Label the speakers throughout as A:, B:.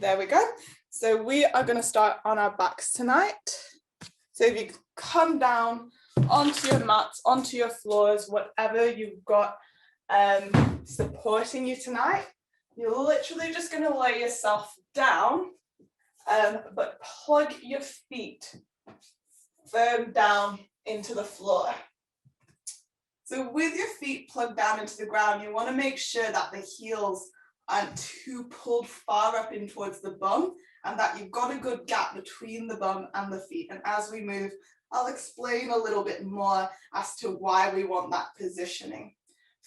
A: There we go. So we are going to start on our backs tonight. So if you come down onto your mats, onto your floors, whatever you've got supporting you tonight, you're literally just going to lay yourself down, but plug your feet firm down into the floor. So with your feet plugged down into the ground, you want to make sure that the heels aren't too pulled far up in towards the bum, and that you've got a good gap between the bum and the feet. And as we move, I'll explain a little bit more as to why we want that positioning.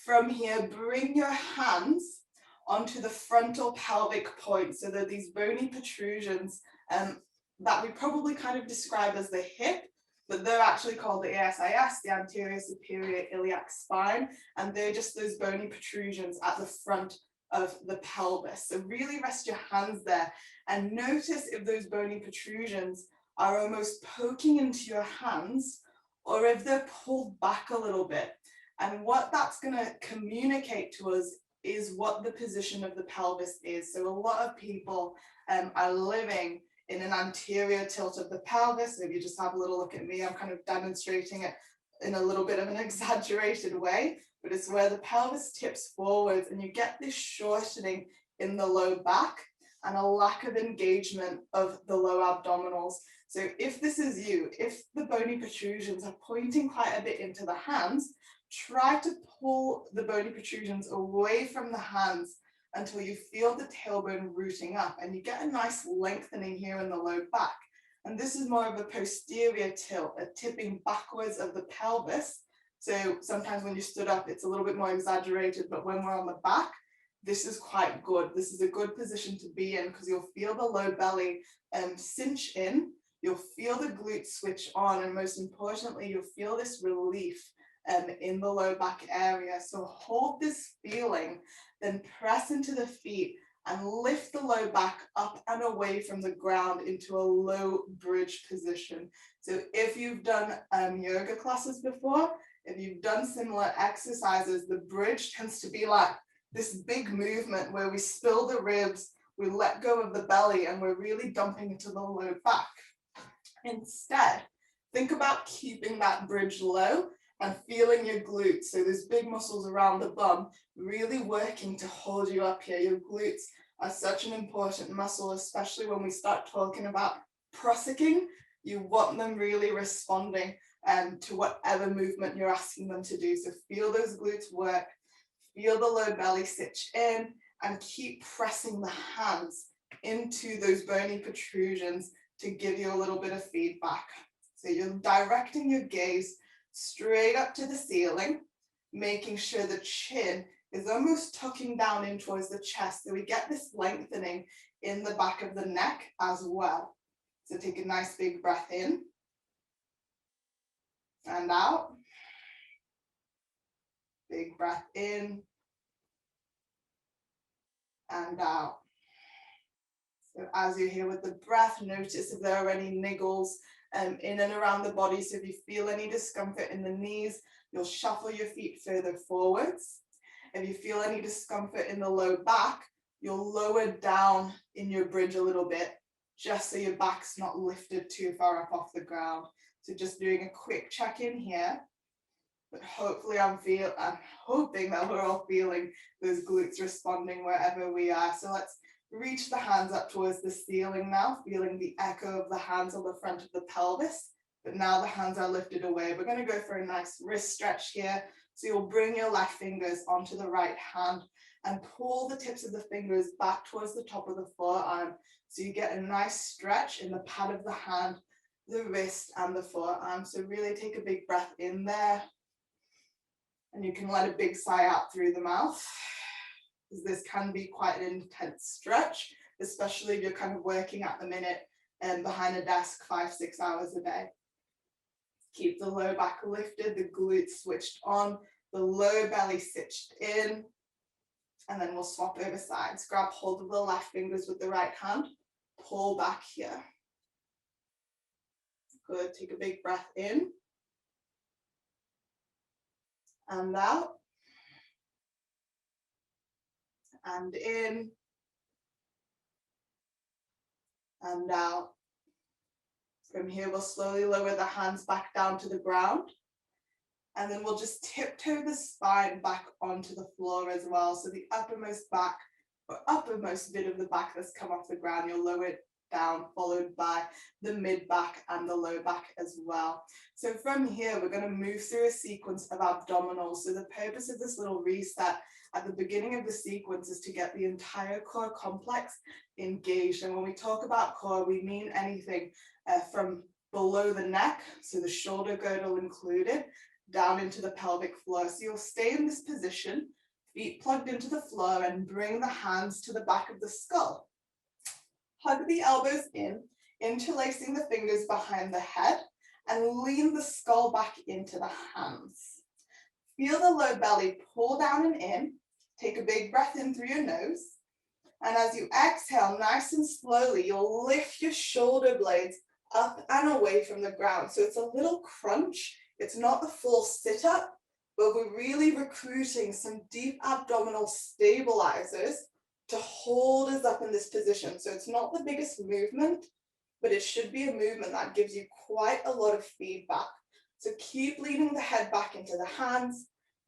A: From here, bring your hands onto the frontal pelvic point. So there are these bony protrusions that we probably kind of describe as the hip, but they're actually called the ASIS, the anterior superior iliac spine, and they're just those bony protrusions at the front of the pelvis. So really rest your hands there and notice if those bony protrusions are almost poking into your hands or if they're pulled back a little bit. And what that's going to communicate to us is what the position of the pelvis is. So a lot of people are living in an anterior tilt of the pelvis. So if you just have a little look at me, I'm kind of demonstrating it in a little bit of an exaggerated way, but it's where the pelvis tips forwards and you get this shortening in the low back and a lack of engagement of the low abdominals. So if this is you, if the bony protrusions are pointing quite a bit into the hands, try to pull the bony protrusions away from the hands until you feel the tailbone rooting up and you get a nice lengthening here in the low back. And this is more of a posterior tilt, a tipping backwards of the pelvis. So sometimes when you stood up, it's a little bit more exaggerated, but when we're on the back, this is quite good. This is a good position to be in because you'll feel the low belly cinch in, you'll feel the glutes switch on, and most importantly, you'll feel this relief in the low back area. So hold this feeling, then press into the feet and lift the low back up and away from the ground into a low bridge position. So if you've done yoga classes before, if you've done similar exercises, the bridge tends to be like this big movement where we spill the ribs, we let go of the belly, and we're really dumping into the low back. Instead, think about keeping that bridge low and feeling your glutes. So those big muscles around the bum really working to hold you up here. Your glutes are such an important muscle, especially when we start talking about prossicking. You want them really responding to whatever movement you're asking them to do. So feel those glutes work, feel the low belly stitch in, and keep pressing the hands into those bony protrusions to give you a little bit of feedback. So you're directing your gaze straight up to the ceiling, making sure the chin is almost tucking down in towards the chest. So we get this lengthening in the back of the neck as well. So take a nice big breath in and out. Big breath in and out. So as you're here with the breath, notice if there are any niggles in and around the body. So if you feel any discomfort in the knees, you'll shuffle your feet further forwards. If you feel any discomfort in the low back, you'll lower down in your bridge a little bit, just so your back's not lifted too far up off the ground. So just doing a quick check-in here, but hopefully I'm hoping that we're all feeling those glutes responding wherever we are. So let's reach the hands up towards the ceiling now, feeling the echo of the hands on the front of the pelvis, but now the hands are lifted away. We're going to go for a nice wrist stretch here. So you'll bring your left fingers onto the right hand and pull the tips of the fingers back towards the top of the forearm. So you get a nice stretch in the pad of the hand, the wrist, and the forearm. So really take a big breath in there. And you can let a big sigh out through the mouth, because this can be quite an intense stretch, especially if you're kind of working at the minute and behind a desk 5-6 hours a day. Keep the low back lifted, the glutes switched on, the low belly stitched in, and then we'll swap over sides. Grab hold of the left fingers with the right hand, pull back here. Good, take a big breath in and out, and in and out. From here, we'll slowly lower the hands back down to the ground. And then we'll just tiptoe the spine back onto the floor as well. So the uppermost back, or uppermost bit of the back that's come off the ground, you'll lower it down, followed by the mid back and the low back as well. So from here, we're going to move through a sequence of abdominals. So the purpose of this little reset at the beginning of the sequence is to get the entire core complex engaged. And when we talk about core, we mean anything from below the neck, so the shoulder girdle included, down into the pelvic floor. So you'll stay in this position, feet plugged into the floor, and bring the hands to the back of the skull. Hug the elbows in, interlacing the fingers behind the head, and lean the skull back into the hands. Feel the low belly pull down and in. Take a big breath in through your nose. And as you exhale, nice and slowly, you'll lift your shoulder blades up and away from the ground. So it's a little crunch. It's not a full sit up, but we're really recruiting some deep abdominal stabilizers to hold us up in this position. So it's not the biggest movement, but it should be a movement that gives you quite a lot of feedback. So keep leaning the head back into the hands,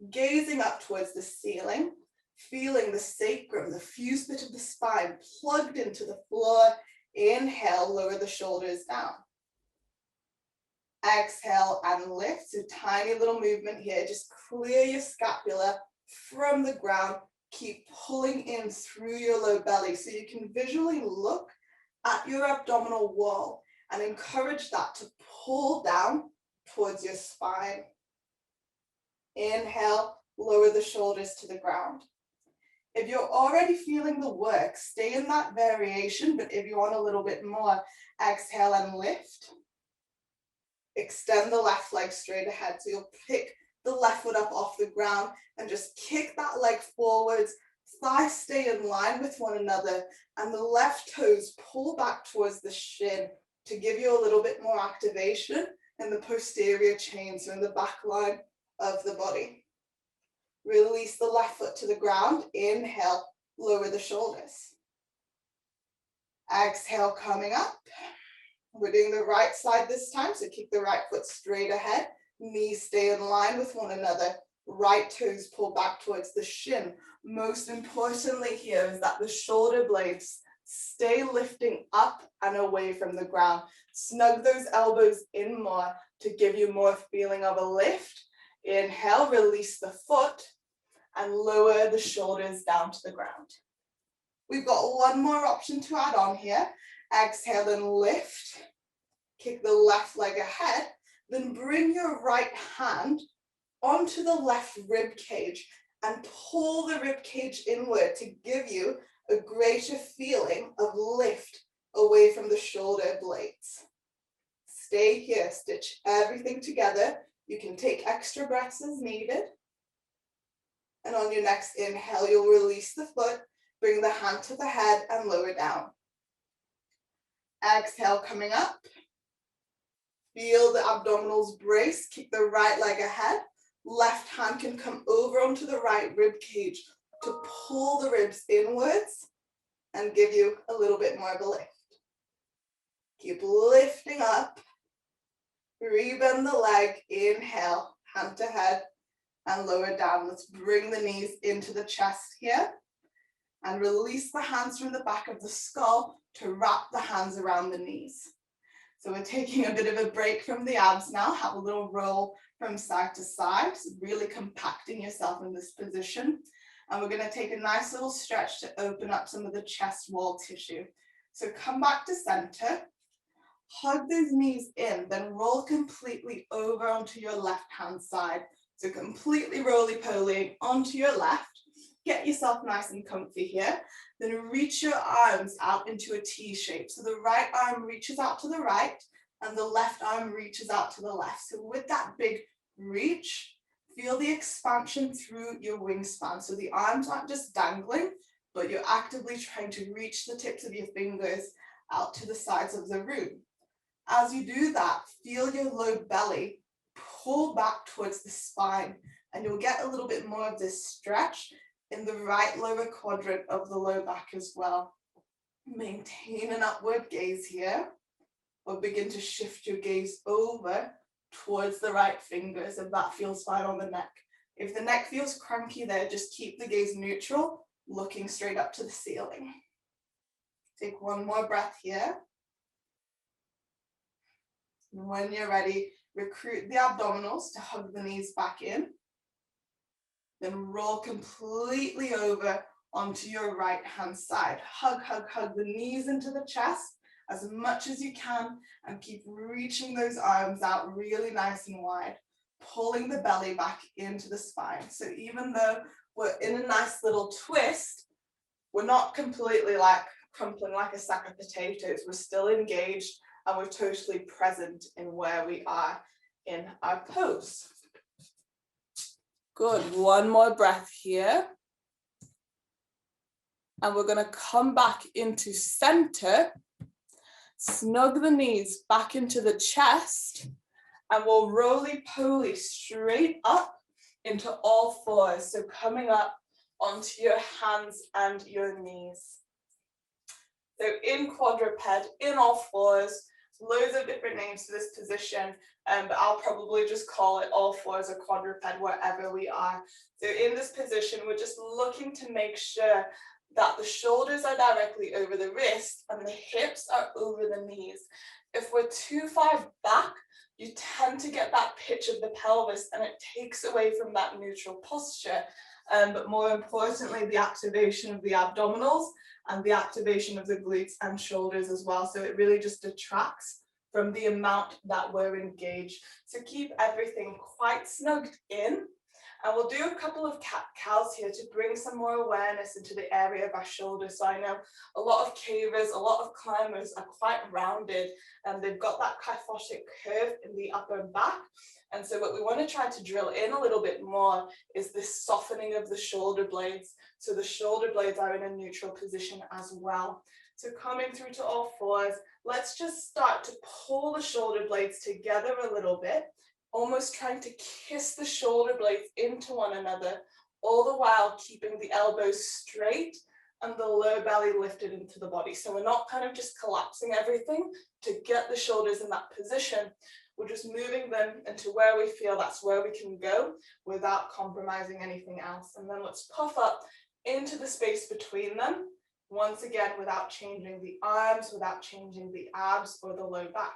A: gazing up towards the ceiling, feeling the sacrum, the fused bit of the spine plugged into the floor. Inhale, lower the shoulders down. Exhale and lift. So tiny little movement here. Just clear your scapula from the ground. Keep pulling in through your low belly so you can visually look at your abdominal wall and encourage that to pull down towards your spine. Inhale, lower the shoulders to the ground. If you're already feeling the work, stay in that variation, but if you want a little bit more, exhale and lift. Extend the left leg straight ahead. So you'll pick the left foot up off the ground and just kick that leg forwards. Thighs stay in line with one another, and the left toes pull back towards the shin to give you a little bit more activation in the posterior chain, so in the back line of the body. Release the left foot to the ground. Inhale, lower the shoulders. Exhale, coming up. We're doing the right side this time, so keep the right foot straight ahead. Knees stay in line with one another. Right toes pull back towards the shin. Most importantly here is that the shoulder blades stay lifting up and away from the ground. Snug those elbows in more to give you more feeling of a lift. Inhale, release the foot and lower the shoulders down to the ground. We've got one more option to add on here. Exhale and lift. Kick the left leg ahead. Then bring your right hand onto the left rib cage and pull the rib cage inward to give you a greater feeling of lift away from the shoulder blades. Stay here, stitch everything together. You can take extra breaths as needed. And on your next inhale, you'll release the foot, bring the hand to the head and lower down. Exhale, coming up. Feel the abdominals brace, keep the right leg ahead. Left hand can come over onto the right rib cage to pull the ribs inwards and give you a little bit more of a lift. Keep lifting up. Rebend the leg, inhale, hand to head and lower down. Let's bring the knees into the chest here and release the hands from the back of the skull to wrap the hands around the knees. So we're taking a bit of a break from the abs now. Have a little roll from side to side, so really compacting yourself in this position. And we're going to take a nice little stretch to open up some of the chest wall tissue. So come back to center. Hug those knees in, then roll completely over onto your left hand side. So completely roly-poly onto your left. Get yourself nice and comfy here. Then reach your arms out into a T shape. So the right arm reaches out to the right and the left arm reaches out to the left. So with that big reach, feel the expansion through your wingspan. So the arms aren't just dangling, but you're actively trying to reach the tips of your fingers out to the sides of the room. As you do that, feel your low belly pull back towards the spine, and you'll get a little bit more of this stretch in the right lower quadrant of the low back as well. Maintain an upward gaze here, or begin to shift your gaze over towards the right fingers if that feels fine on the neck. If the neck feels cranky there, just keep the gaze neutral, looking straight up to the ceiling. Take one more breath here. And when you're ready, recruit the abdominals to hug the knees back in. Then roll completely over onto your right hand side. Hug, hug, hug the knees into the chest as much as you can, and keep reaching those arms out really nice and wide, pulling the belly back into the spine. So even though we're in a nice little twist, we're not completely like crumpling like a sack of potatoes. We're still engaged and we're totally present in where we are in our pose. Good, one more breath here. And we're gonna come back into center, snug the knees back into the chest, and we'll roly-poly straight up into all fours. So coming up onto your hands and your knees. So in quadruped, in all fours, loads of different names for this position, but I'll probably just call it all fours or quadruped wherever we are. So in this position, we're just looking to make sure that the shoulders are directly over the wrist and the hips are over the knees. If we're too far back, you tend to get that pitch of the pelvis and it takes away from that neutral posture. But more importantly, the activation of the abdominals and the activation of the glutes and shoulders as well. So it really just detracts from the amount that we're engaged. So keep everything quite snugged in. And we'll do a couple of cat-cows here to bring some more awareness into the area of our shoulders. So I know a lot of cavers, a lot of climbers are quite rounded and they've got that kyphotic curve in the upper back. And so what we want to try to drill in a little bit more is this softening of the shoulder blades. So the shoulder blades are in a neutral position as well. So coming through to all fours, let's just start to pull the shoulder blades together a little bit, almost trying to kiss the shoulder blades into one another, all the while keeping the elbows straight and the low belly lifted into the body. So we're not kind of just collapsing everything to get the shoulders in that position. We're just moving them into where we feel that's where we can go without compromising anything else. And then let's puff up into the space between them, once again, without changing the arms, without changing the abs or the low back.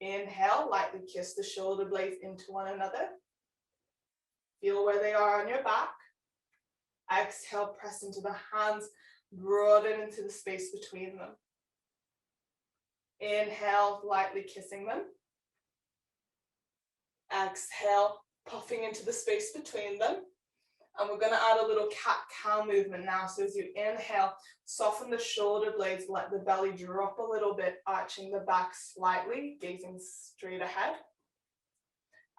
A: Inhale, lightly kiss the shoulder blades into one another. Feel where they are on your back. Exhale, press into the hands, broaden into the space between them. Inhale, lightly kissing them. Exhale, puffing into the space between them. And we're going to add a little cat-cow movement now. So as you inhale, soften the shoulder blades, let the belly drop a little bit, arching the back slightly, gazing straight ahead.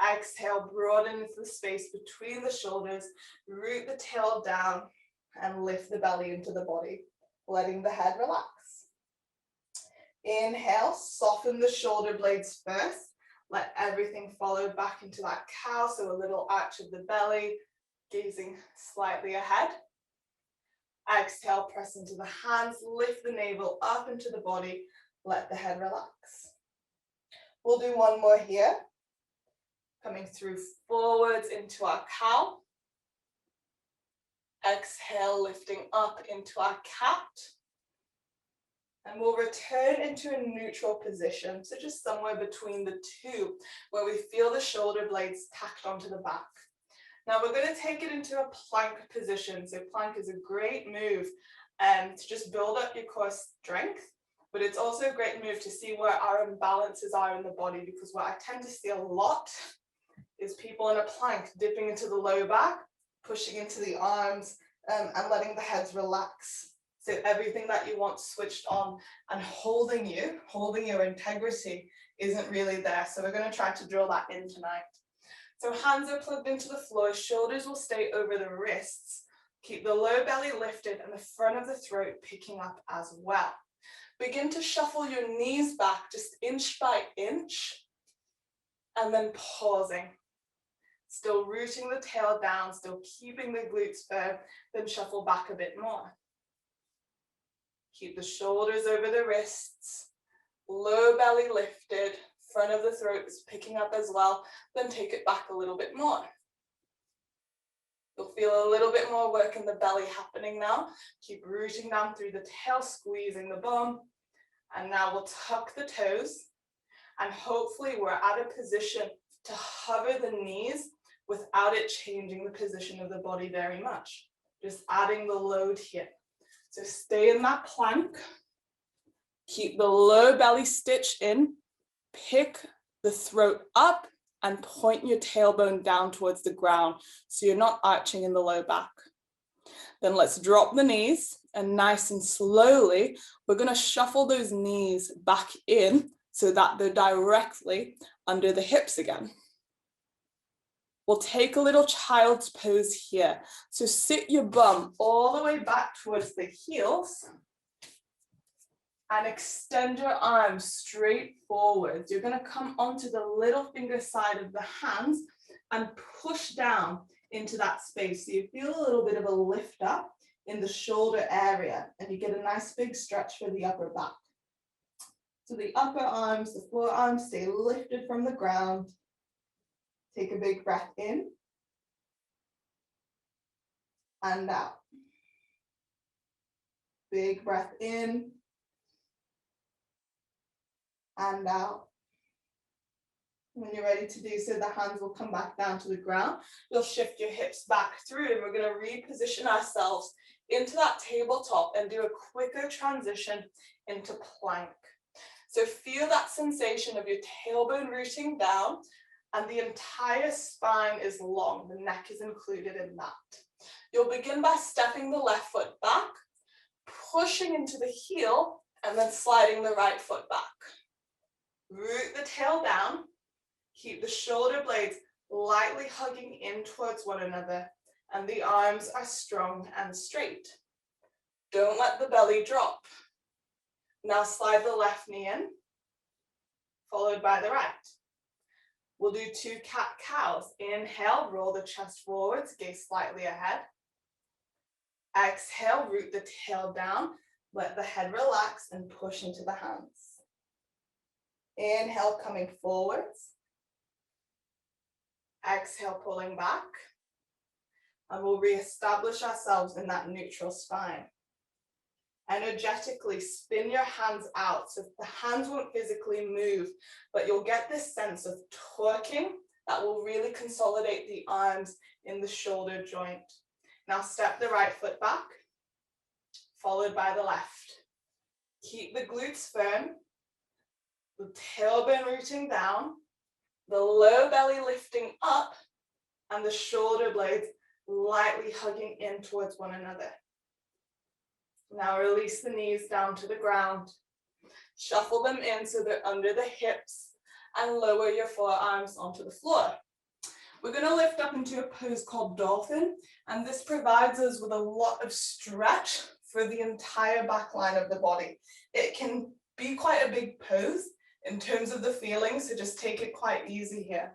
A: Exhale, broaden into the space between the shoulders, root the tail down, and lift the belly into the body, letting the head relax. Inhale, soften the shoulder blades first. Let everything follow back into that cow, so a little arch of the belly, gazing slightly ahead. Exhale, press into the hands, lift the navel up into the body, let the head relax. We'll do one more here. Coming through forwards into our cow. Exhale, lifting up into our cat. And we'll return into a neutral position, so just somewhere between the two, where we feel the shoulder blades tacked onto the back. Now we're going to take it into a plank position. So plank is a great move to just build up your core strength, but it's also a great move to see where our imbalances are in the body, because what I tend to see a lot is people in a plank dipping into the low back, pushing into the arms, and letting the heads relax. So everything that you want switched on and holding your integrity isn't really there. So we're going to try to drill that in tonight. So hands are plugged into the floor, shoulders will stay over the wrists. Keep the low belly lifted and the front of the throat picking up as well. Begin to shuffle your knees back just inch by inch, and then pausing. Still rooting the tail down, still keeping the glutes firm, then shuffle back a bit more. Keep the shoulders over the wrists, low belly lifted, front of the throat is picking up as well, then take it back a little bit more. You'll feel a little bit more work in the belly happening now. Keep rooting down through the tail, squeezing the bum. And now we'll tuck the toes. And hopefully we're at a position to hover the knees without it changing the position of the body very much. Just adding the load here. So stay in that plank. Keep the low belly stitch in. Pick the throat up and point your tailbone down towards the ground so you're not arching in the low back. Then let's drop the knees, and nice and slowly, we're going to shuffle those knees back in so that they're directly under the hips again. We'll take a little child's pose here. So sit your bum all the way back towards the heels and extend your arms straight forwards. You're going to come onto the little finger side of the hands and push down into that space. So you feel a little bit of a lift up in the shoulder area, and you get a nice big stretch for the upper back. So the upper arms, the forearms stay lifted from the ground. Take a big breath in and out. Big breath in and out. When you're ready to do so, the hands will come back down to the ground. You'll shift your hips back through, and we're going to reposition ourselves into that tabletop and do a quicker transition into plank. So feel that sensation of your tailbone rooting down, and the entire spine is long. The neck is included in that. You'll begin by stepping the left foot back, pushing into the heel, and then sliding the right foot back. Root the tail down. Keep the shoulder blades lightly hugging in towards one another, and the arms are strong and straight. Don't let the belly drop. Now slide the left knee in, followed by the right. We'll do 2 cat-cows. Inhale, roll the chest forwards, gaze slightly ahead. Exhale, root the tail down, let the head relax and push into the hands. Inhale, coming forwards. Exhale, pulling back. And we'll reestablish ourselves in that neutral spine. Energetically spin your hands out. So the hands won't physically move, but you'll get this sense of torquing that will really consolidate the arms in the shoulder joint. Now step the right foot back, followed by the left. Keep the glutes firm, the tailbone rooting down, the low belly lifting up, and the shoulder blades lightly hugging in towards one another. Now release the knees down to the ground. Shuffle them in so they're under the hips, and lower your forearms onto the floor. We're going to lift up into a pose called dolphin, and this provides us with a lot of stretch for the entire back line of the body. It can be quite a big pose in terms of the feeling, so just take it quite easy here.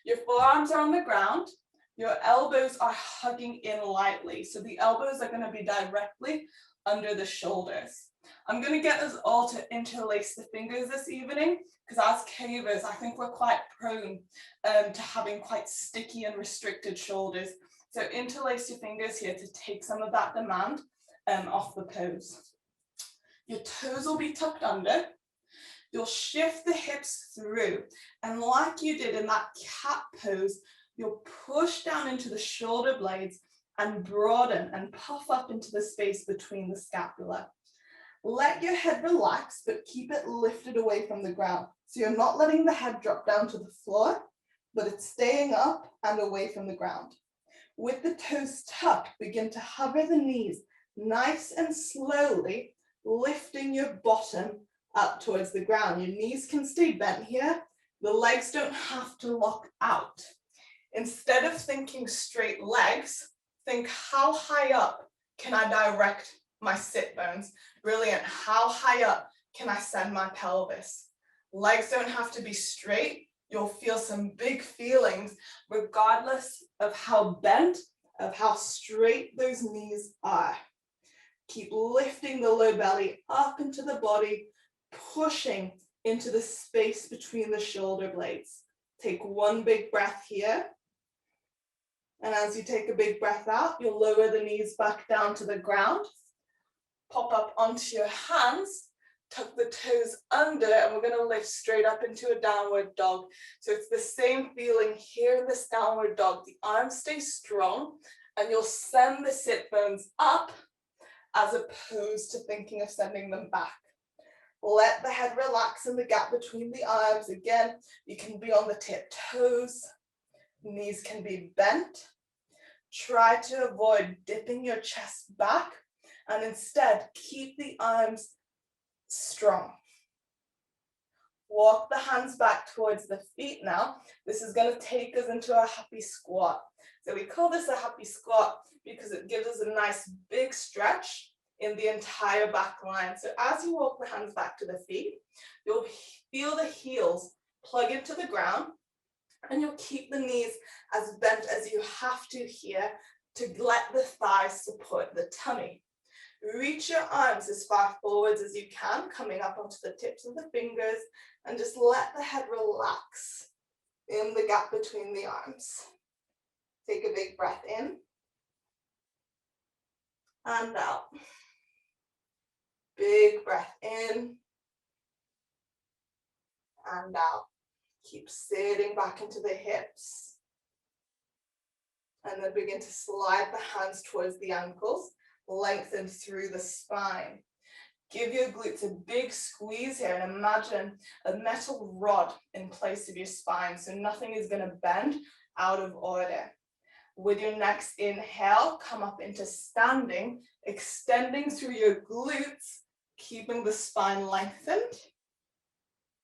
A: Your forearms are on the ground. Your elbows are hugging in lightly, so the elbows are going to be directly under the shoulders. I'm going to get us all to interlace the fingers this evening, because as cavers, I think we're quite prone to having quite sticky and restricted shoulders. So interlace your fingers here to take some of that demand off the pose. Your toes will be tucked under. You'll shift the hips through, and like you did in that cat pose, you'll push down into the shoulder blades and broaden and puff up into the space between the scapula. Let your head relax, but keep it lifted away from the ground. So you're not letting the head drop down to the floor, but it's staying up and away from the ground. With the toes tucked, begin to hover the knees nice and slowly, lifting your bottom up towards the ground. Your knees can stay bent here. The legs don't have to lock out. Instead of thinking straight legs, think how high up can I direct my sit bones? Brilliant. How high up can I send my pelvis? Legs don't have to be straight. You'll feel some big feelings regardless of how bent, of how straight those knees are. Keep lifting the low belly up into the body, pushing into the space between the shoulder blades. Take one big breath here. And as you take a big breath out, you'll lower the knees back down to the ground. Pop up onto your hands, tuck the toes under, and we're going to lift straight up into a downward dog. So it's the same feeling here in this downward dog. The arms stay strong, and you'll send the sit bones up as opposed to thinking of sending them back. Let the head relax in the gap between the arms. Again, you can be on the tiptoes. Knees can be bent. Try to avoid dipping your chest back and instead keep the arms strong. Walk the hands back towards the feet now. This is going to take us into a happy squat. So we call this a happy squat because it gives us a nice big stretch in the entire back line. So as you walk the hands back to the feet, you'll feel the heels plug into the ground, and you'll keep the knees as bent as you have to here to let the thighs support the tummy. Reach your arms as far forwards as you can, coming up onto the tips of the fingers, and just let the head relax in the gap between the arms. Take a big breath in and out. Big breath in and out. Keep sitting back into the hips. And then begin to slide the hands towards the ankles, lengthen through the spine. Give your glutes a big squeeze here and imagine a metal rod in place of your spine, so nothing is going to bend out of order. With your next inhale, come up into standing, extending through your glutes, keeping the spine lengthened.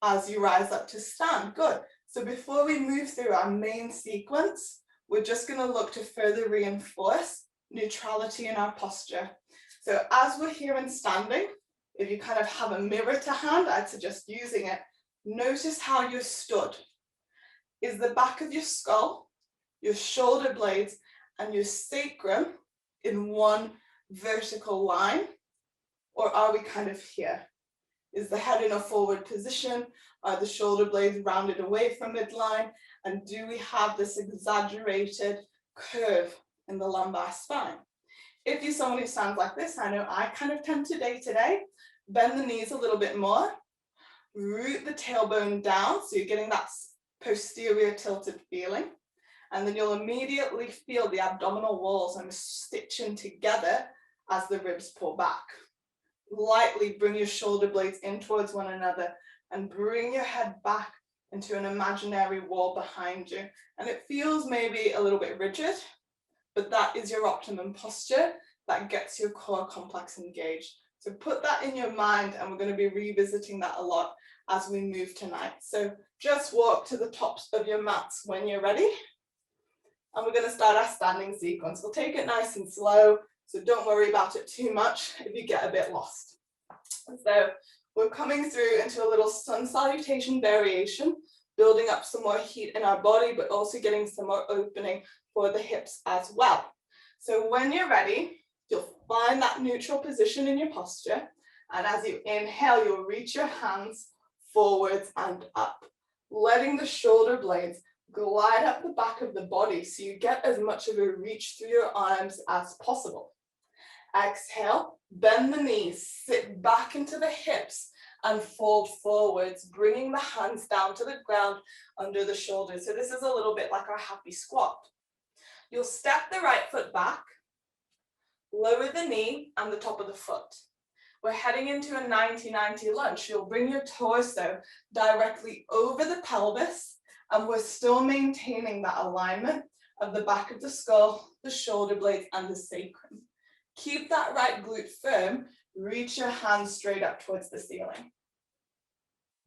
A: As you rise up to stand, good. So before we move through our main sequence, we're just going to look to further reinforce neutrality in our posture. So as we're here in standing, if you kind of have a mirror to hand, I'd suggest using it. Notice how you're stood. Is the back of your skull, your shoulder blades, and your sacrum in one vertical line? Or are we kind of here? Is the head in a forward position? Are the shoulder blades rounded away from midline? And do we have this exaggerated curve in the lumbar spine? If you're someone who stands like this, I know I kind of tend to day to day, bend the knees a little bit more, root the tailbone down, so you're getting that posterior tilted feeling, and then you'll immediately feel the abdominal walls and stitching together as the ribs pull back. Lightly bring your shoulder blades in towards one another and bring your head back into an imaginary wall behind you. And it feels maybe a little bit rigid, but that is your optimum posture that gets your core complex engaged. So put that in your mind, and we're going to be revisiting that a lot as we move tonight. So just walk to the tops of your mats when you're ready. And we're going to start our standing sequence. We'll take it nice and slow, so don't worry about it too much if you get a bit lost. So we're coming through into a little sun salutation variation, building up some more heat in our body, but also getting some more opening for the hips as well. So when you're ready, you'll find that neutral position in your posture. And as you inhale, you'll reach your hands forwards and up, letting the shoulder blades glide up the back of the body so you get as much of a reach through your arms as possible. Exhale, bend the knees, sit back into the hips and fold forwards, bringing the hands down to the ground under the shoulders. So this is a little bit like our happy squat. You'll step the right foot back, lower the knee and the top of the foot. We're heading into a 90-90 lunge. You'll bring your torso directly over the pelvis, and we're still maintaining that alignment of the back of the skull, the shoulder blades, and the sacrum. Keep that right glute firm. Reach your hands straight up towards the ceiling.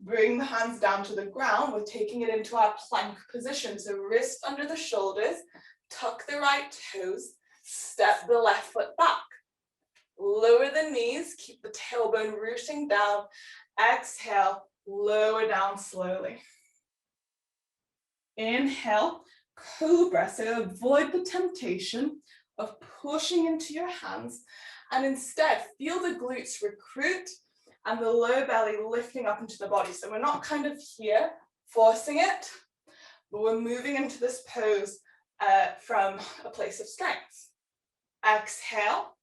A: Bring the hands down to the ground. We're taking it into our plank position. So wrist under the shoulders, tuck the right toes, step the left foot back. Lower the knees, keep the tailbone rooting down. Exhale, lower down slowly. Inhale, cobra. So avoid the temptation of pushing into your hands And instead, feel the glutes recruit and the lower belly lifting up into the body. So we're not kind of here forcing it, but we're moving into this pose from a place of strength. Exhale,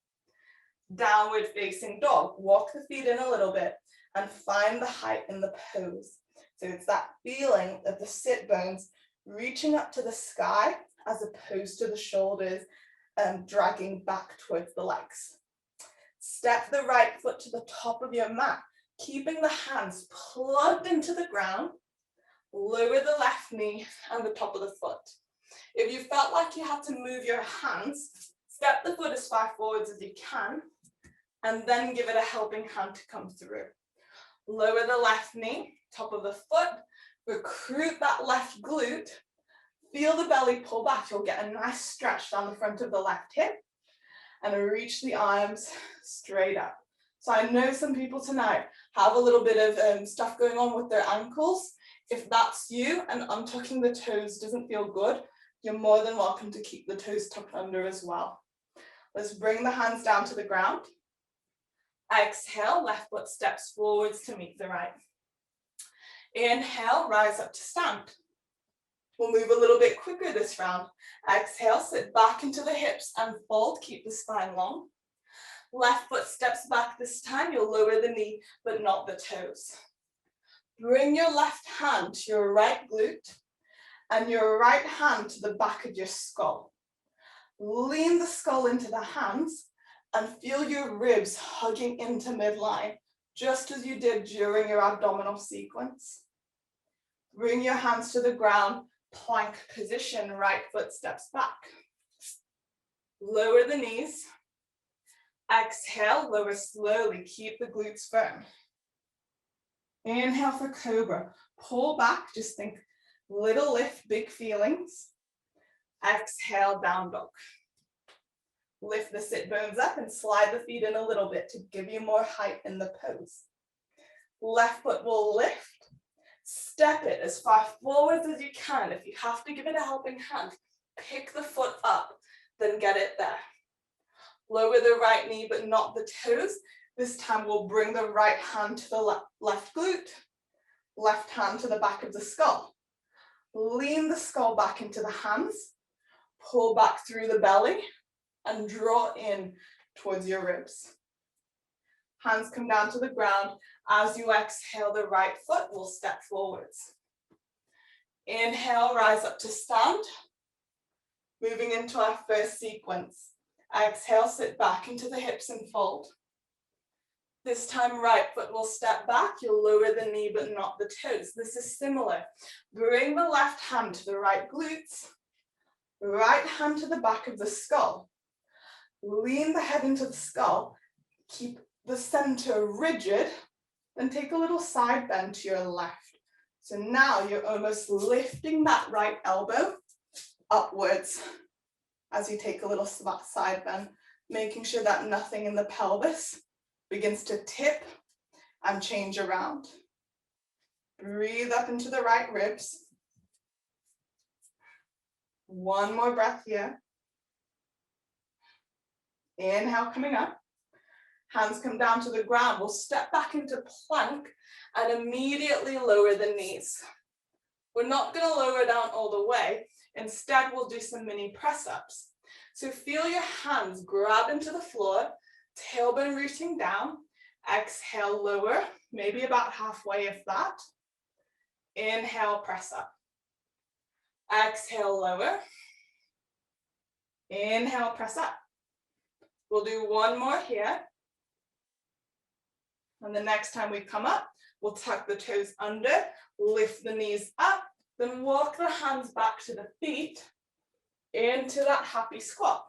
A: downward facing dog. Walk the feet in a little bit and find the height in the pose. So it's that feeling of the sit bones reaching up to the sky as opposed to the shoulders dragging back towards the legs. Step the right foot to the top of your mat, keeping the hands plugged into the ground. Lower the left knee and the top of the foot. If you felt like you had to move your hands, step the foot as far forwards as you can, and then give it a helping hand to come through. Lower the left knee, top of the foot, recruit that left glute, feel the belly pull back. You'll get a nice stretch down the front of the left hip, and reach the arms straight up. So I know some people tonight have a little bit of stuff going on with their ankles. If that's you and untucking the toes doesn't feel good, you're more than welcome to keep the toes tucked under as well. Let's bring the hands down to the ground. Exhale, left foot steps forwards to meet the right. Inhale, rise up to stand. We'll move a little bit quicker this round. Exhale, sit back into the hips and fold, keep the spine long. Left foot steps back this time, you'll lower the knee, but not the toes. Bring your left hand to your right glute and your right hand to the back of your skull. Lean the skull into the hands and feel your ribs hugging into midline, just as you did during your abdominal sequence. Bring your hands to the ground, plank position, right foot steps back. Lower the knees. Exhale, lower slowly, keep the glutes firm. Inhale for cobra, pull back, just think little lift, big feelings. Exhale, down dog. Lift the sit bones up and slide the feet in a little bit to give you more height in the pose. Left foot will lift, step it as far forward as you can. If you have to give it a helping hand, pick the foot up, then get it there. Lower the right knee, but not the toes. This time we'll bring the right hand to the left glute, left hand to the back of the skull. Lean the skull back into the hands, pull back through the belly, and draw in towards your ribs. Hands come down to the ground. As you exhale, the right foot will step forwards. Inhale, rise up to stand. Moving into our first sequence. Exhale, sit back into the hips and fold. This time, right foot will step back. You'll lower the knee, but not the toes. This is similar. Bring the left hand to the right glutes. Right hand to the back of the skull. Lean the head into the skull. Keep the center rigid. Then take a little side bend to your left. So now you're almost lifting that right elbow upwards as you take a little side bend, making sure that nothing in the pelvis begins to tip and change around. Breathe up into the right ribs. One more breath here. Inhale, coming up. Hands come down to the ground. We'll step back into plank and immediately lower the knees. We're not going to lower down all the way. Instead, we'll do some mini press-ups. So feel your hands grab into the floor, tailbone rooting down. Exhale, lower, maybe about halfway if that. Inhale, press up. Exhale, lower. Inhale, press up. We'll do one more here. And the next time we come up, we'll tuck the toes under, lift the knees up, then walk the hands back to the feet into that happy squat.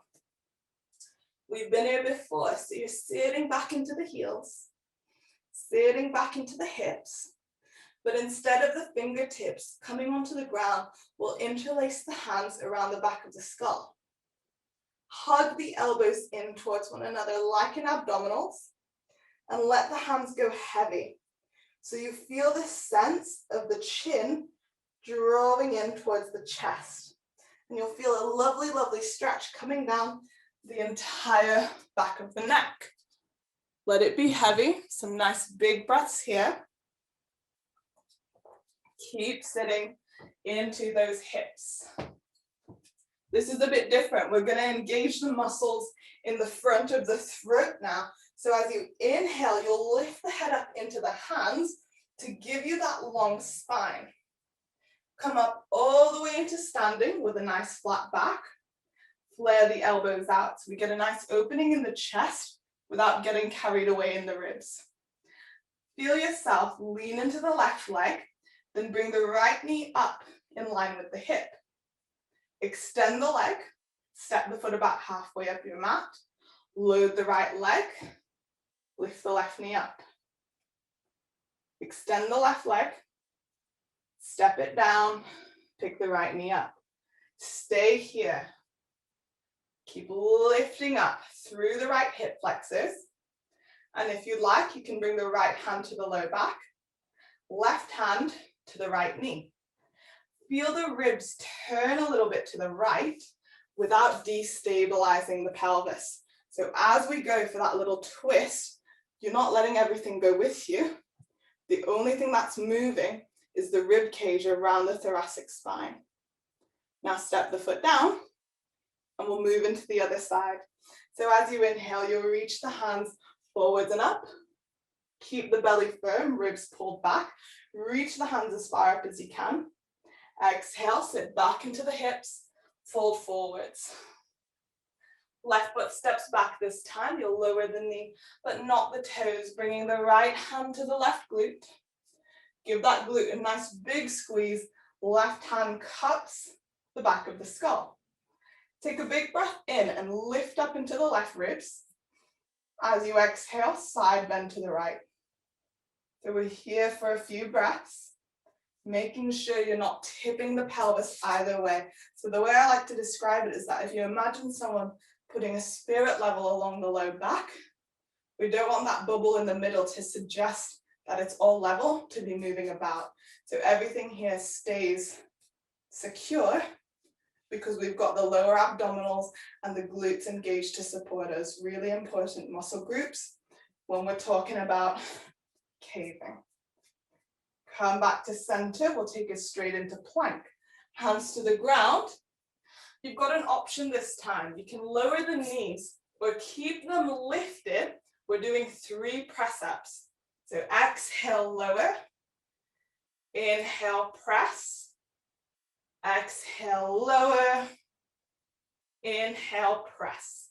A: We've been here before, so you're sitting back into the heels, sitting back into the hips, but instead of the fingertips coming onto the ground, we'll interlace the hands around the back of the skull. Hug the elbows in towards one another like in abdominals, and let the hands go heavy. So you feel this sense of the chin drawing in towards the chest. And you'll feel a lovely, lovely stretch coming down the entire back of the neck. Let it be heavy, some nice big breaths here. Keep sitting into those hips. This is a bit different. We're going to engage the muscles in the front of the throat now. So as you inhale, you'll lift the head up into the hands to give you that long spine. Come up all the way into standing with a nice flat back. Flare the elbows out so we get a nice opening in the chest without getting carried away in the ribs. Feel yourself lean into the left leg, then bring the right knee up in line with the hip. Extend the leg, step the foot about halfway up your mat, load the right leg, lift the left knee up. Extend the left leg, step it down, pick the right knee up. Stay here. Keep lifting up through the right hip flexors. And if you'd like, you can bring the right hand to the low back, left hand to the right knee. Feel the ribs turn a little bit to the right without destabilizing the pelvis. So as we go for that little twist, you're not letting everything go with you. The only thing that's moving is the rib cage around the thoracic spine. Now step the foot down and we'll move into the other side. So as you inhale, you'll reach the hands forwards and up. Keep the belly firm, ribs pulled back. Reach the hands as far up as you can. Exhale, sit back into the hips, fold forwards. Left foot steps back this time. You'll lower the knee, but not the toes, bringing the right hand to the left glute. Give that glute a nice big squeeze. Left hand cups the back of the skull. Take a big breath in and lift up into the left ribs. As you exhale, side bend to the right. So we're here for a few breaths, making sure you're not tipping the pelvis either way. So the way I like to describe it is that if you imagine someone putting a spirit level along the low back, we don't want that bubble in the middle to suggest that it's all level to be moving about. So everything here stays secure because we've got the lower abdominals and the glutes engaged to support us. Really important muscle groups when we're talking about caving. Come back to center. We'll take us straight into plank. Hands to the ground. You've got an option this time. You can lower the knees or keep them lifted. We're doing 3 press-ups. So exhale, lower. Inhale, press. Exhale, lower. Inhale, press.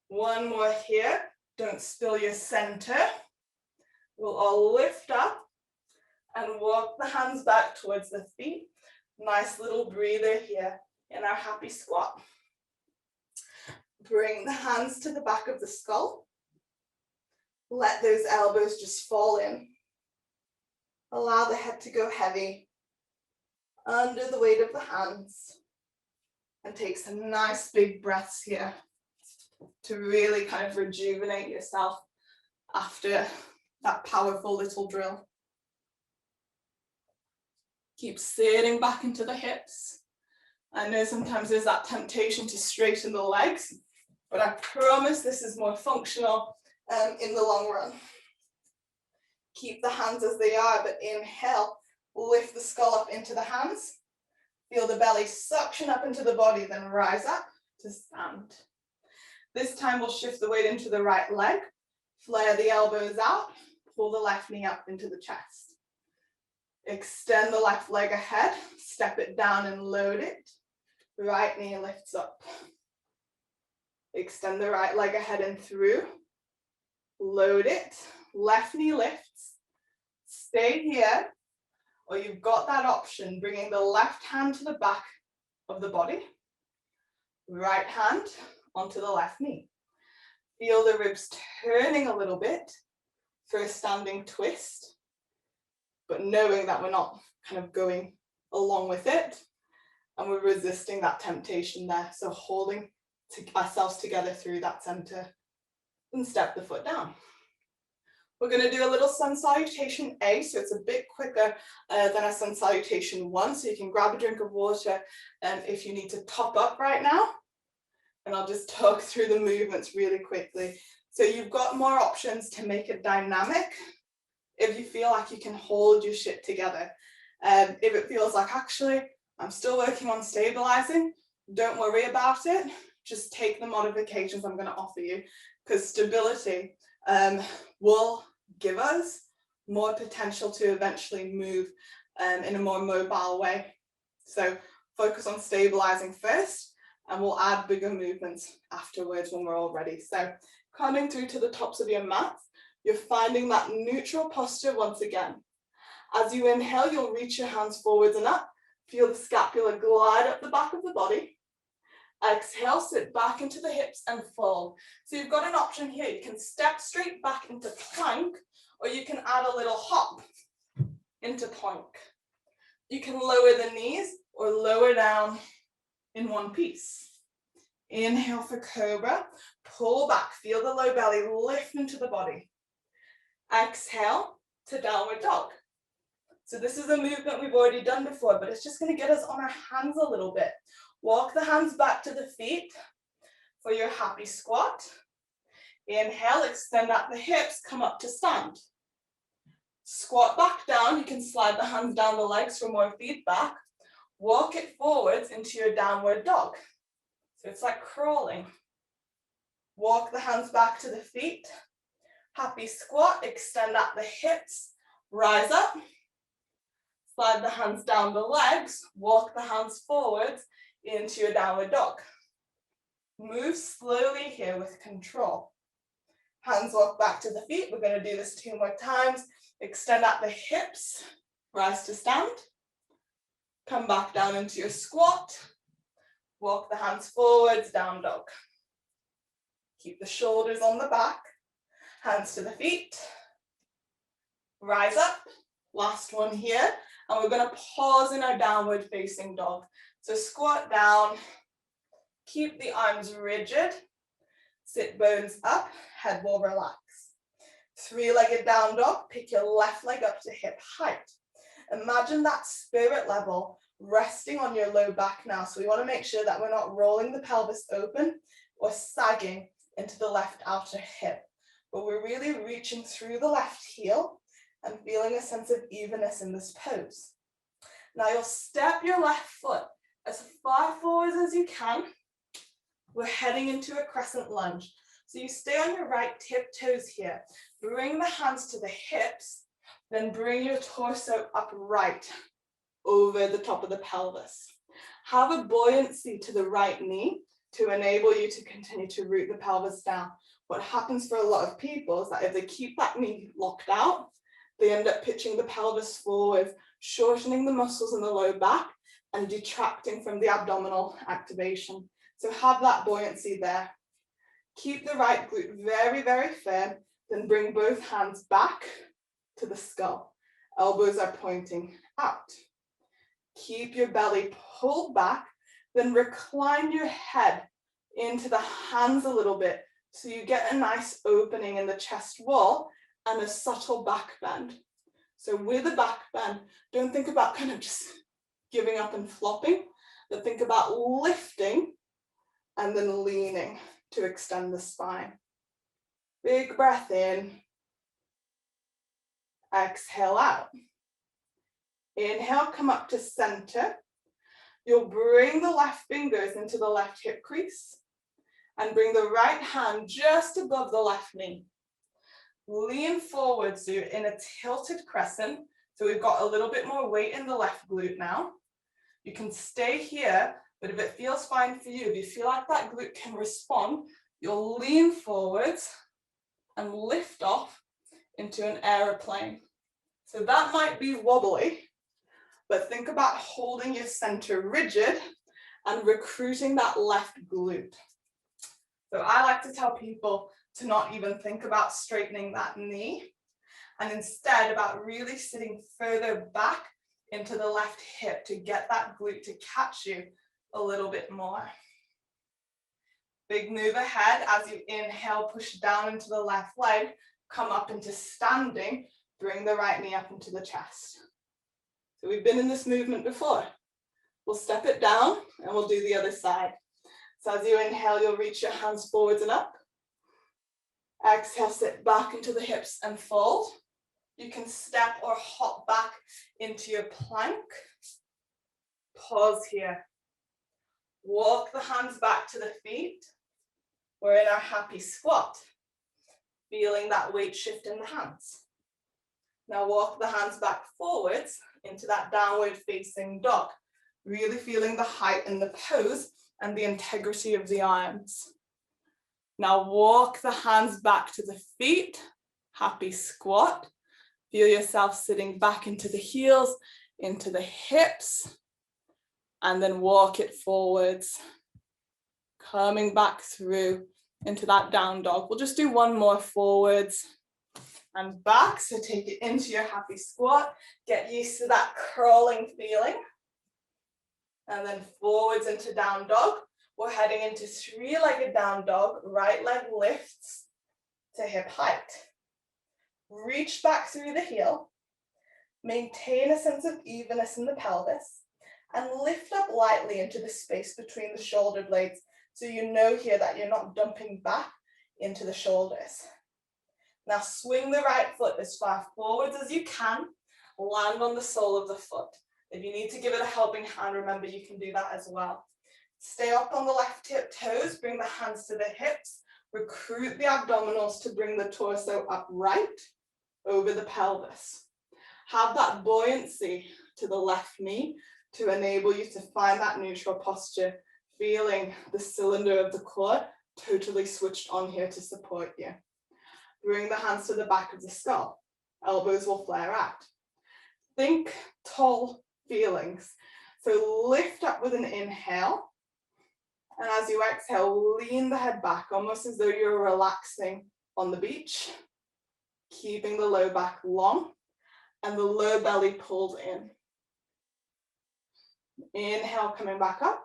A: One more here. Don't spill your center. We'll all lift up and walk the hands back towards the feet. Nice little breather here in our happy squat. Bring the hands to the back of the skull. Let those elbows just fall in. Allow the head to go heavy under the weight of the hands. And take some nice big breaths here to really kind of rejuvenate yourself after that powerful little drill. Keep sitting back into the hips. I know sometimes there's that temptation to straighten the legs, but I promise this is more functional in the long run. Keep the hands as they are, but inhale, lift the skull up into the hands. Feel the belly suction up into the body, then rise up to stand. This time we'll shift the weight into the right leg, flare the elbows out, pull the left knee up into the chest. Extend the left leg ahead, step it down and load it. Right knee lifts up. Extend the right leg ahead and through. Load it, left knee lifts. Stay here, or you've got that option, bringing the left hand to the back of the body. Right hand onto the left knee. Feel the ribs turning a little bit for a standing twist, but knowing that we're not kind of going along with it and we're resisting that temptation there. So holding ourselves together through that center and step the foot down. We're going to do a little sun salutation A, so it's a bit quicker than a sun salutation 1, so you can grab a drink of water if you need to top up right now. And I'll just talk through the movements really quickly. So you've got more options to make it dynamic if you feel like you can hold your shit together. If it feels like, actually, I'm still working on stabilizing, don't worry about it. Just take the modifications I'm going to offer you, because stability will give us more potential to eventually move in a more mobile way. So focus on stabilizing first, and we'll add bigger movements afterwards when we're all ready. So coming through to the tops of your mat, you're finding that neutral posture once again. As you inhale, you'll reach your hands forwards and up. Feel the scapula glide up the back of the body. Exhale, sit back into the hips and fold. So you've got an option here. You can step straight back into plank, or you can add a little hop into plank. You can lower the knees or lower down in one piece. Inhale for cobra, pull back, feel the low belly lift into the body. Exhale to downward dog. So this is a movement we've already done before, but it's just going to get us on our hands a little bit. Walk the hands back to the feet for your happy squat. Inhale, extend out the hips, come up to stand. Squat back down, you can slide the hands down the legs for more feedback. Walk it forwards into your downward dog. So it's like crawling. Walk the hands back to the feet. Happy squat, extend out the hips, rise up. Slide the hands down the legs, walk the hands forwards into your downward dog. Move slowly here with control. Hands walk back to the feet. We're going to do this 2 more times. Extend out the hips, rise to stand. Come back down into your squat. Walk the hands forwards, down dog. Keep the shoulders on the back. Hands to the feet. Rise up. Last one here. And we're going to pause in our downward facing dog. So squat down. Keep the arms rigid. Sit bones up. Head will relax. 3-legged down dog. Pick your left leg up to hip height. Imagine that spirit level resting on your low back now. So we want to make sure that we're not rolling the pelvis open or sagging into the left outer hip, but we're really reaching through the left heel and feeling a sense of evenness in this pose. Now you'll step your left foot as far forwards as you can. We're heading into a crescent lunge. So you stay on your right tiptoes here. Bring the hands to the hips, then bring your torso upright over the top of the pelvis. Have a buoyancy to the right knee to enable you to continue to root the pelvis down. What happens for a lot of people is that if they keep that knee locked out, they end up pitching the pelvis forward, shortening the muscles in the low back and detracting from the abdominal activation. So have that buoyancy there. Keep the right glute very, very firm, then bring both hands back to the skull. Elbows are pointing out. Keep your belly pulled back, then recline your head into the hands a little bit so you get a nice opening in the chest wall and a subtle back bend. So with a back bend, don't think about kind of just giving up and flopping, but think about lifting and then leaning to extend the spine. Big breath in. Exhale out. Inhale, come up to center. You'll bring the left fingers into the left hip crease and bring the right hand just above the left knee. Lean forward so you're in a tilted crescent. So we've got a little bit more weight in the left glute now. You can stay here, but if it feels fine for you, if you feel like that glute can respond, you'll lean forwards and lift off into an aeroplane. So that might be wobbly, but think about holding your center rigid and recruiting that left glute. So I like to tell people to not even think about straightening that knee, and instead about really sitting further back into the left hip to get that glute to catch you a little bit more. Big move ahead as you inhale, push down into the left leg, come up into standing, bring the right knee up into the chest. So we've been in this movement before. We'll step it down and we'll do the other side. So as you inhale, you'll reach your hands forwards and up. Exhale, sit back into the hips and fold. You can step or hop back into your plank. Pause here. Walk the hands back to the feet. We're in our happy squat. Feeling that weight shift in the hands. Now walk the hands back forwards into that downward facing dog. Really feeling the height in the pose and the integrity of the arms. Now walk the hands back to the feet. Happy squat. Feel yourself sitting back into the heels, into the hips, and then walk it forwards. Coming back through into that down dog. We'll just do one more forwards and back. So take it into your happy squat. Get used to that crawling feeling. And then forwards into down dog. We're heading into three-legged down dog. Right leg lifts to hip height. Reach back through the heel. Maintain a sense of evenness in the pelvis. And lift up lightly into the space between the shoulder blades. So you know here that you're not dumping back into the shoulders. Now swing the right foot as far forwards as you can. Land on the sole of the foot. If you need to give it a helping hand, remember you can do that as well. Stay up on the left hip toes, bring the hands to the hips. Recruit the abdominals to bring the torso upright over the pelvis. Have that buoyancy to the left knee to enable you to find that neutral posture, feeling the cylinder of the core totally switched on here to support you. Bring the hands to the back of the skull. Elbows will flare out. Think tall feelings. So lift up with an inhale. And as you exhale, lean the head back, almost as though you're relaxing on the beach. Keeping the low back long and the low belly pulled in. Inhale, coming back up.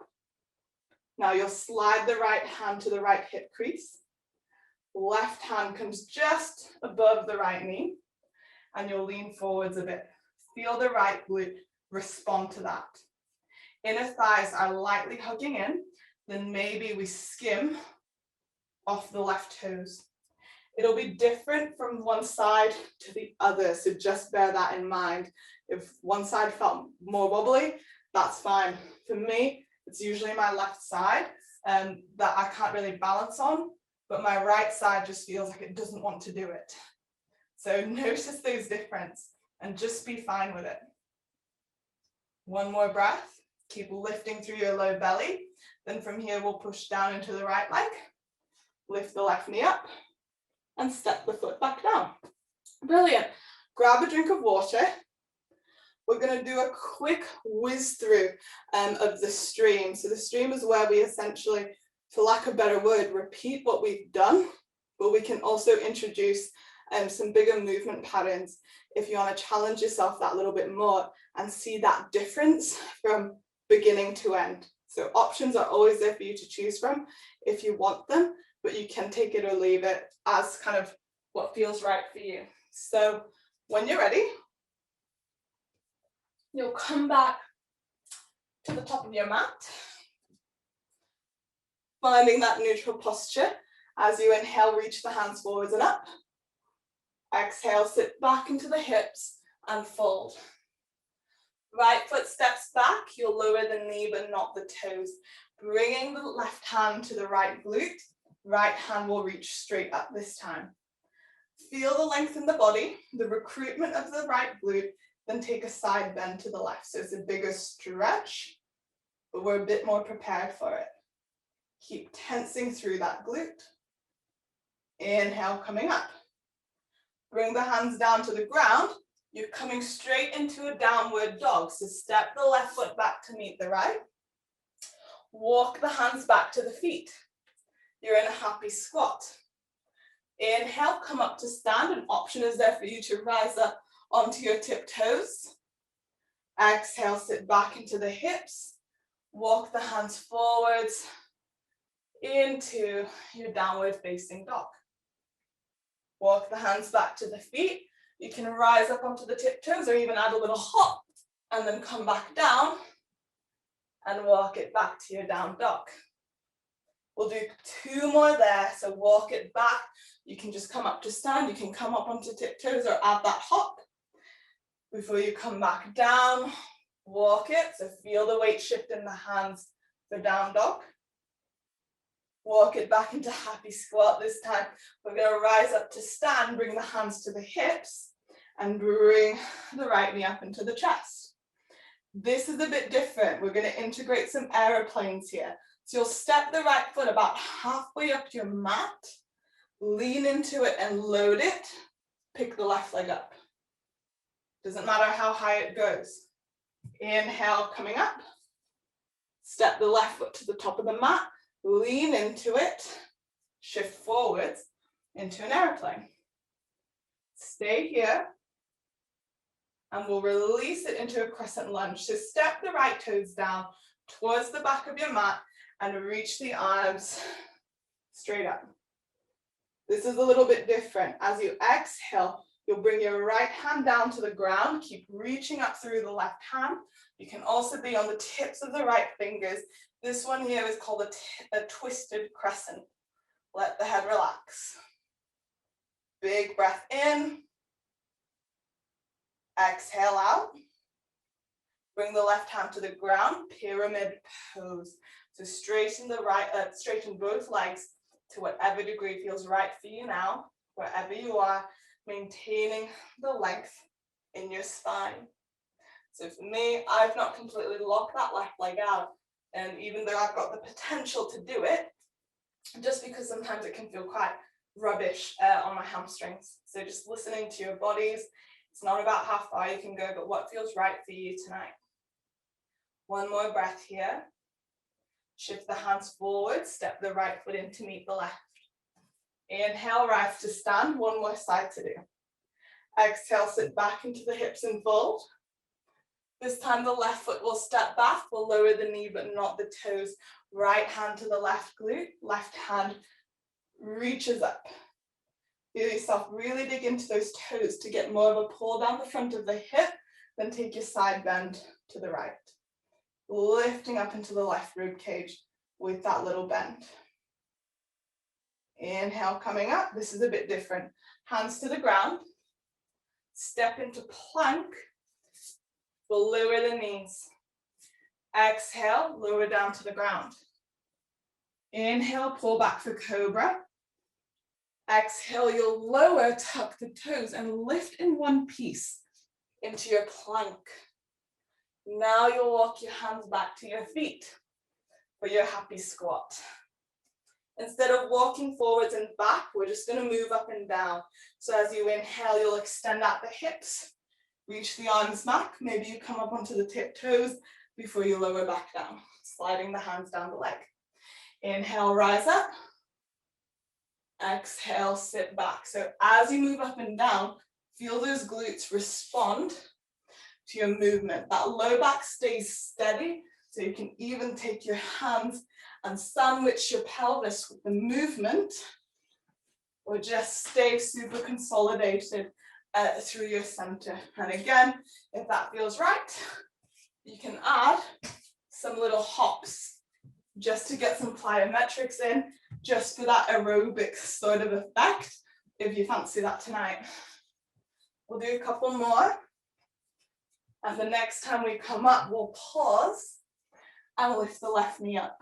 A: Now you'll slide the right hand to the right hip crease. Left hand comes just above the right knee. And you'll lean forwards a bit. Feel the right glute respond to that. Inner thighs are lightly hugging in. Then maybe we skim off the left toes. It'll be different from one side to the other, so just bear that in mind. If one side felt more wobbly, that's fine. For me, it's usually my left side that I can't really balance on, but my right side just feels like it doesn't want to do it. So notice those differences and just be fine with it. One more breath. Keep lifting through your low belly. Then from here, we'll push down into the right leg. Lift the left knee up and step the foot back down. Brilliant. Grab a drink of water. We're going to do a quick whiz through of the stream. So the stream is where we essentially, for lack of a better word, repeat what we've done, but we can also introduce some bigger movement patterns if you want to challenge yourself that little bit more and see that difference from beginning to end. So options are always there for you to choose from if you want them, but you can take it or leave it as kind of what feels right for you. So when you're ready, you'll come back to the top of your mat, finding that neutral posture. As you inhale, reach the hands forwards and up. Exhale, sit back into the hips and fold. Right foot steps back, you'll lower the knee but not the toes. Bringing the left hand to the right glute, right hand will reach straight up this time. Feel the length in the body, the recruitment of the right glute, then take a side bend to the left. So it's a bigger stretch, but we're a bit more prepared for it. Keep tensing through that glute. Inhale, coming up. Bring the hands down to the ground. You're coming straight into a downward dog. So step the left foot back to meet the right. Walk the hands back to the feet. You're in a happy squat. Inhale, come up to stand. An option is there for you to rise up onto your tiptoes. Exhale, sit back into the hips. Walk the hands forwards into your downward facing dog. Walk the hands back to the feet. You can rise up onto the tiptoes or even add a little hop and then come back down and walk it back to your down dog. We'll do 2 more there. So walk it back. You can just come up to stand. You can come up onto tiptoes or add that hop. Before you come back down, walk it. So feel the weight shift in the hands for down dog. Walk it back into happy squat. This time, we're going to rise up to stand, bring the hands to the hips, and bring the right knee up into the chest. This is a bit different. We're going to integrate some aeroplanes here. So you'll step the right foot about halfway up your mat, lean into it and load it, pick the left leg up. Doesn't matter how high it goes. Inhale, coming up. Step the left foot to the top of the mat, lean into it, shift forwards into an airplane. Stay here, and we'll release it into a crescent lunge. So step the right toes down towards the back of your mat and reach the arms straight up. This is a little bit different. As you exhale, you'll bring your right hand down to the ground. Keep reaching up through the left hand. You can also be on the tips of the right fingers. This one here is called a twisted crescent. Let the head relax. Big breath in. Exhale out. Bring the left hand to the ground, pyramid pose. So straighten straighten both legs to whatever degree feels right for you now, wherever you are, maintaining the length in your spine. So for me, I've not completely locked that left leg out, and even though I've got the potential to do it, just because sometimes it can feel quite rubbish on my hamstrings. So just listening to your bodies. It's not about how far you can go, but what feels right for you tonight. One more breath here. Shift the hands forward, step the right foot in to meet the left. Inhale, rise to stand, one more side to do. Exhale, sit back into the hips and fold. This time the left foot will step back, we'll lower the knee but not the toes. Right hand to the left glute, left hand reaches up. Feel yourself really dig into those toes to get more of a pull down the front of the hip, then take your side bend to the right. Lifting up into the left rib cage with that little bend. Inhale, coming up. This is a bit different. Hands to the ground. Step into plank. We'll lower the knees. Exhale, lower down to the ground. Inhale, pull back for cobra. Exhale, you'll lower, tuck the toes, and lift in one piece into your plank. Now you'll walk your hands back to your feet for your happy squat. Instead of walking forwards and back, we're just going to move up and down. So as you inhale, you'll extend out the hips, reach the arms back. Maybe you come up onto the tiptoes before you lower back down, sliding the hands down the leg. Inhale, rise up. Exhale, sit back. So as you move up and down, feel those glutes respond to your movement. That low back stays steady, so you can even take your hands and sandwich your pelvis with the movement, or just stay super consolidated through your center. And again, if that feels right, you can add some little hops just to get some plyometrics in, just for that aerobic sort of effect, if you fancy that tonight. We'll do a couple more. And the next time we come up, we'll pause and lift the left knee up.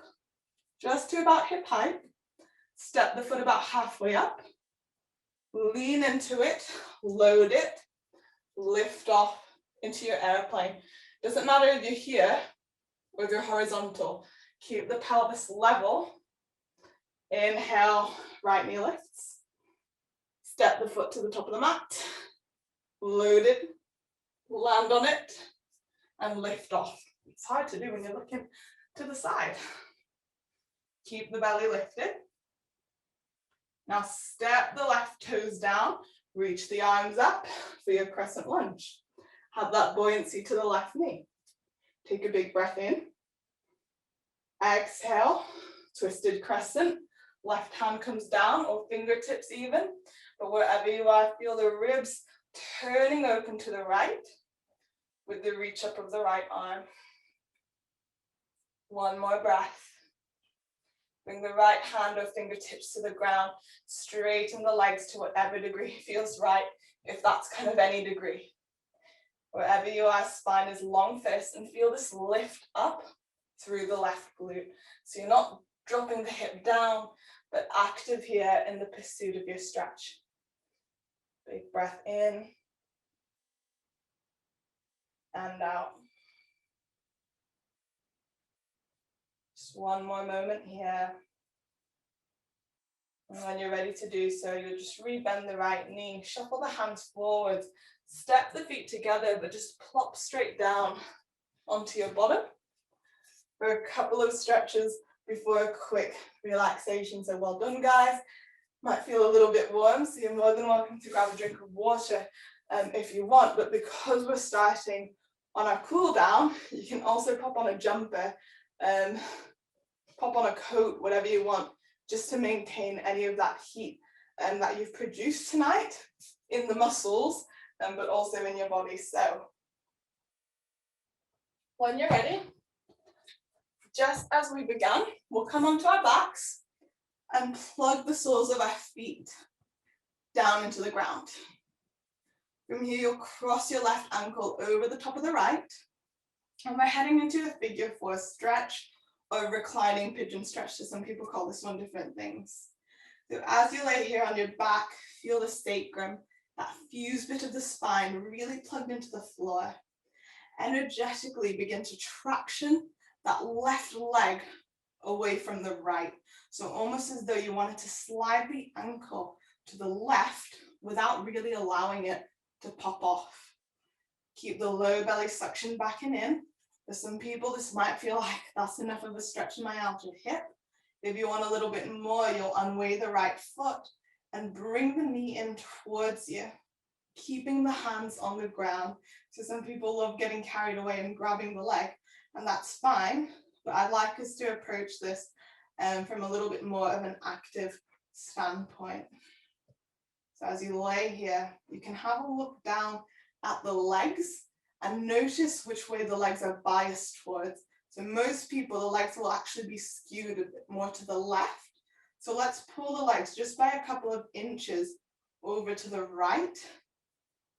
A: Just to about hip height. Step the foot about halfway up. Lean into it, load it, lift off into your airplane. Doesn't matter if you're here or if you're horizontal. Keep the pelvis level. Inhale, right knee lifts. Step the foot to the top of the mat. Load it, land on it, and lift off. It's hard to do when you're looking to the side. Keep the belly lifted. Now step the left toes down, reach the arms up for your crescent lunge. Have that buoyancy to the left knee. Take a big breath in. Exhale, twisted crescent. Left hand comes down, or fingertips even, but wherever you are, feel the ribs turning open to the right with the reach up of the right arm. One more breath. Bring the right hand or fingertips to the ground. Straighten the legs to whatever degree feels right, if that's kind of any degree. Wherever you are, spine is long first, and feel this lift up through the left glute. So you're not dropping the hip down, but active here in the pursuit of your stretch. Big breath in and out. Just one more moment here. And when you're ready to do so, you'll just rebend the right knee, shuffle the hands forwards, step the feet together, but just plop straight down onto your bottom for a couple of stretches before a quick relaxation. So well done, guys. Might feel a little bit warm, so you're more than welcome to grab a drink of water if you want. But because we're starting on our cool down, you can also pop on a jumper, pop on a coat, whatever you want, just to maintain any of that heat that you've produced tonight in the muscles, but also in your body. So when you're ready, just as we began, we'll come onto our backs and plug the soles of our feet down into the ground. From here, you'll cross your left ankle over the top of the right, and we're heading into a figure four stretch or reclining pigeon stretch. So some people call this one different things. So as you lay here on your back, feel the sacrum, that fused bit of the spine really plugged into the floor. Energetically begin to traction that left leg away from the right. So almost as though you wanted to slide the ankle to the left without really allowing it to pop off. Keep the low belly suction back and in. For some people, this might feel like that's enough of a stretch in my outer hip. If you want a little bit more, you'll unway the right foot and bring the knee in towards you, keeping the hands on the ground. So some people love getting carried away and grabbing the leg, and that's fine, but I'd like us to approach this from a little bit more of an active standpoint. So as you lay here, you can have a look down at the legs and notice which way the legs are biased towards. So most people, the legs will actually be skewed a bit more to the left. So let's pull the legs just by a couple of inches over to the right.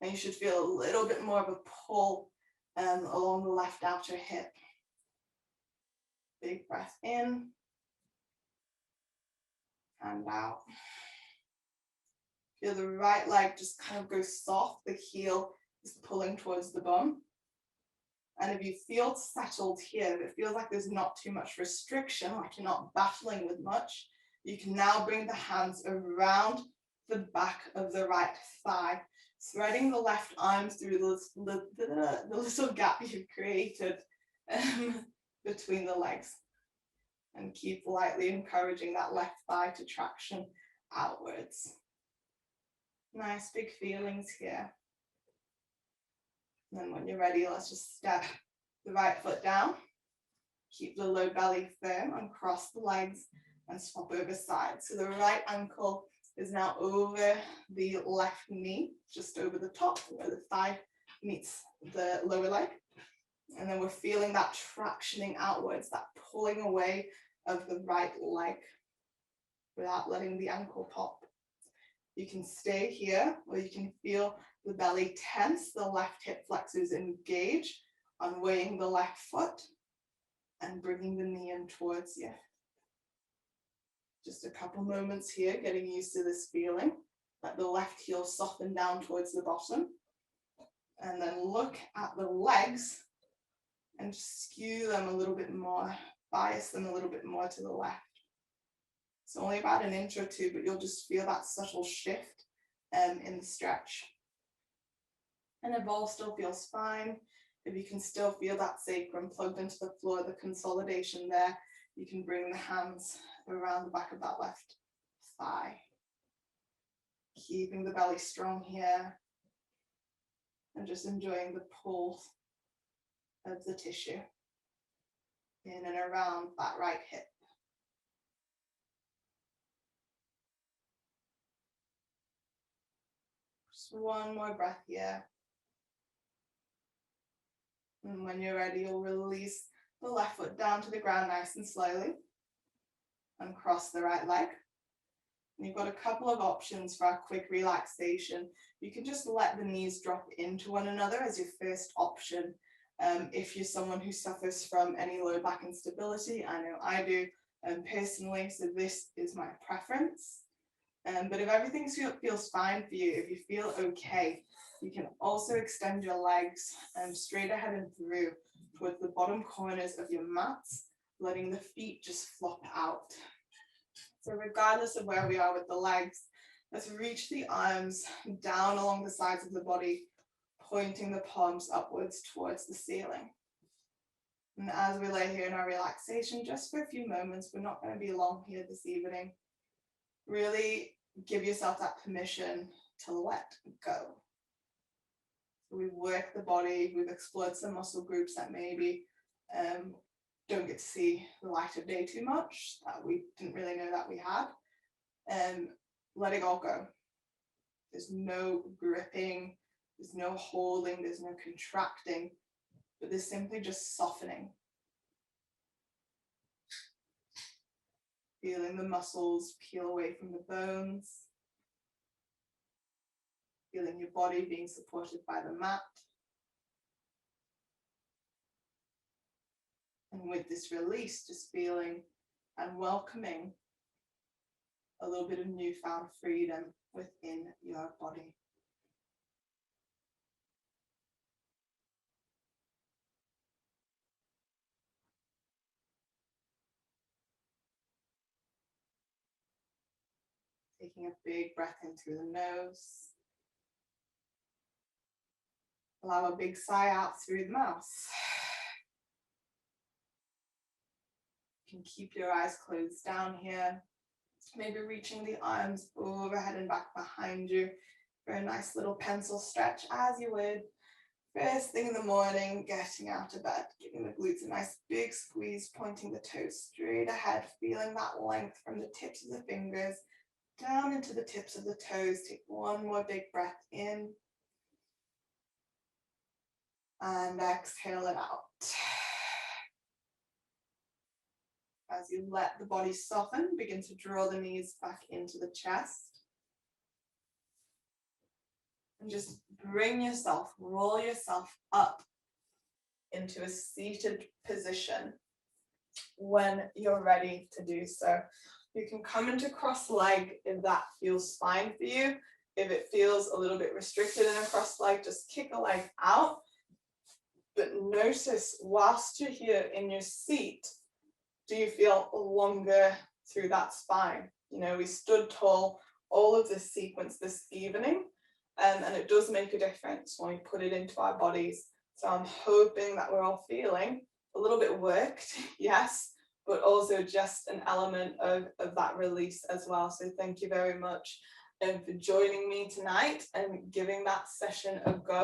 A: And you should feel a little bit more of a pull along the left outer hip. Big breath in and out. Feel the right leg just kind of go soft. The heel is pulling towards the bum. And if you feel settled here, if it feels like there's not too much restriction, like you're not battling with much, you can now bring the hands around the back of the right thigh, threading the left arm through the little gap you've created between the legs. And keep lightly encouraging that left thigh to traction outwards. Nice big feelings here. And then when you're ready, let's just step the right foot down. Keep the low belly firm and cross the legs and swap over sides. So the right ankle is now over the left knee, just over the top where the thigh meets the lower leg. And then we're feeling that tractioning outwards, that pulling away of the right leg without letting the ankle pop. You can stay here, or you can feel the belly tense, the left hip flexors engage, unweighing the left foot and bringing the knee in towards you. Just a couple moments here, getting used to this feeling. Let the left heel soften down towards the bottom. And then look at the legs and skew them a little bit more, bias them a little bit more to the left. It's only about an inch or two, but you'll just feel that subtle shift in the stretch. And if all still feels fine, if you can still feel that sacrum plugged into the floor, the consolidation there, you can bring the hands around the back of that left thigh. Keeping the belly strong here and just enjoying the pull of the tissue in and around that right hip. Just one more breath here. And when you're ready, you'll release the left foot down to the ground nice and slowly. and cross the right leg. And you've got a couple of options for our quick relaxation. You can just let the knees drop into one another as your first option. If you're someone who suffers from any low back instability, I know I do personally, so this is my preference. But if everything feels fine for you, if you feel okay, you can also extend your legs straight ahead and through towards the bottom corners of your mats, letting the feet just flop out. So regardless of where we are with the legs, let's reach the arms down along the sides of the body, pointing the palms upwards towards the ceiling. And as we lay here in our relaxation, just for a few moments, we're not going to be long here this evening. Really give yourself that permission to let go. So we've worked the body, we've explored some muscle groups that maybe don't get to see the light of day too much, that we didn't really know that we had. Let it all go. There's no gripping, there's no holding, there's no contracting, but there's simply just softening. Feeling the muscles peel away from the bones. Feeling your body being supported by the mat. And with this release, just feeling and welcoming a little bit of newfound freedom within your body. Taking a big breath in through the nose. Allow a big sigh out through the mouth. You can keep your eyes closed down here. Maybe reaching the arms overhead and back behind you for a nice little pencil stretch as you would first thing in the morning, getting out of bed, giving the glutes a nice big squeeze, pointing the toes straight ahead, feeling that length from the tips of the fingers down into the tips of the toes. Take one more big breath in and exhale it out. As you let the body soften, begin to draw the knees back into the chest. And just bring yourself, roll yourself up into a seated position when you're ready to do so. You can come into cross leg if that feels fine for you. If it feels a little bit restricted in a cross leg, just kick a leg out. But notice whilst you're here in your seat, do you feel longer through that spine? You know, we stood tall all of this sequence this evening, and it does make a difference when we put it into our bodies. So I'm hoping that we're all feeling a little bit worked, yes, but also just an element of that release as well. So thank you very much for joining me tonight and giving that session a go.